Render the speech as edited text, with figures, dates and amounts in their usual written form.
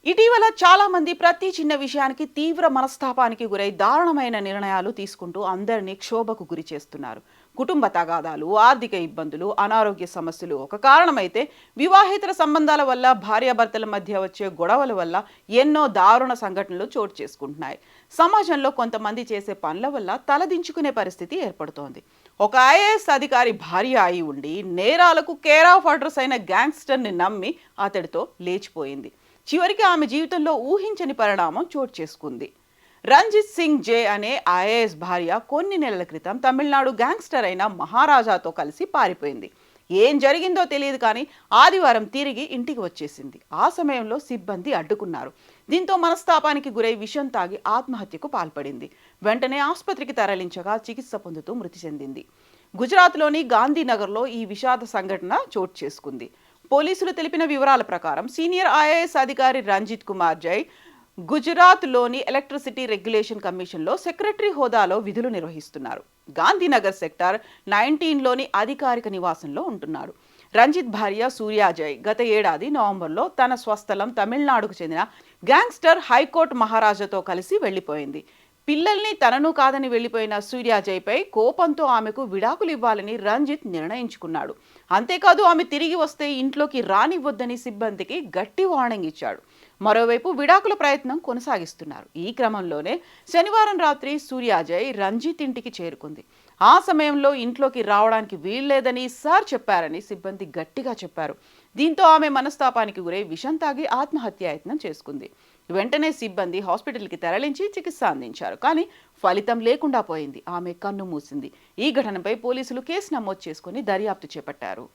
ఇటీవల చాలా మంది ప్రతి చిన్న విషయానికి తీవ్ర మనస్తాపానికి గురై దారుణమైన నిర్ణయాలు తీసుకుంటూ అందరినీ క్షోభకు గురి చేస్తున్నారు. కుటుంబ తగాదాలు, ఆర్థిక ఇబ్బందులు, అనారోగ్య సమస్యలు ఒక కారణమైతే వివాహేతర సంబంధాల వల్ల భార్యాభర్తల మధ్య వచ్చే గొడవల వల్ల ఎన్నో దారుణ సంఘటనలు చోటు చేసుకుంటున్నాయి. సమాజంలో కొంతమంది చేసే పనుల వల్ల తలదించుకునే పరిస్థితి ఏర్పడుతోంది. ఒక ఐఏఎస్ అధికారి భార్య అయి ఉండి నేరాలకు కేర్ ఆఫ్ అడ్రస్ అయిన గ్యాంగ్స్టర్ని నమ్మి అతడితో లేచిపోయింది. చివరికి ఆమె జీవితంలో ఊహించని పరిణామం చోటు చేసుకుంది. రంజిత్ సింగ్ జే అనే ఐఏఎస్ భార్య కొన్ని నెలల క్రితం తమిళనాడు గ్యాంగ్స్టర్ అయిన మహారాజాతో కలిసి పారిపోయింది. ఏం జరిగిందో తెలియదు కానీ ఆదివారం తిరిగి ఇంటికి వచ్చేసింది. ఆ సమయంలో సిబ్బంది అడ్డుకున్నారు. దీంతో మనస్తాపానికి గురై విషం తాగి ఆత్మహత్యకు పాల్పడింది. వెంటనే ఆసుపత్రికి తరలించగా చికిత్స పొందుతూ మృతి చెందింది. గుజరాత్లోని గాంధీనగర్లో ఈ విషాద సంఘటన చోటు చేసుకుంది. పోలీసులు తెలిపిన వివరాల ప్రకారం సీనియర్ ఐఏఎస్ అధికారి రంజిత్ కుమార్ జై గుజరాత్లోని ఎలక్ట్రిసిటీ రెగ్యులేషన్ కమిషన్లో సెక్రటరీ హోదాలో విధులు నిర్వహిస్తున్నారు. గాంధీనగర్ సెక్టార్ 19లోని అధికారిక నివాసంలో ఉంటున్నాడు. రంజిత్ భార్య సూర్యాజయ్ గత ఏడాది నవంబర్లో తన స్వస్థలం తమిళనాడుకు చెందిన గ్యాంగ్స్టర్ హైకోర్టు మహారాజాతో కలిసి వెళ్లిపోయింది. పిల్లల్ని తనను కాదని వెళ్లిపోయిన సూర్యాజయ్పై కోపంతో ఆమెకు విడాకులు ఇవ్వాలని రంజిత్ నిర్ణయించుకున్నాడు. అంతేకాదు ఆమె తిరిగి వస్తే ఇంట్లోకి రానివ్వొద్దని సిబ్బందికి గట్టి వార్నింగ్ ఇచ్చాడు. మరోవైపు విడాకుల ప్రయత్నం కొనసాగిస్తున్నారు. ఈ క్రమంలోనే శనివారం రాత్రి సూర్యాజయ్ రంజిత్ ఇంటికి చేరుకుంది. ఆ సమయంలో ఇంట్లోకి రావడానికి వీల్లేదని సార్ చెప్పారని సిబ్బంది గట్టిగా చెప్పారు. దీంతో ఆమె మనస్తాపానికి గురై విషం తాగి ఆత్మహత్యాయత్నం చేసుకుంది. వెంటనే సిబ్బంది హాస్పిటల్కి తరలించి చికిత్స అందించారు. కానీ ఫలితం లేకుండా పోయింది. ఆమె కన్ను మూసింది. ఈ ఘటనపై పోలీసులు కేసు నమోదు చేసుకుని దర్యాప్తు చేపట్టారు.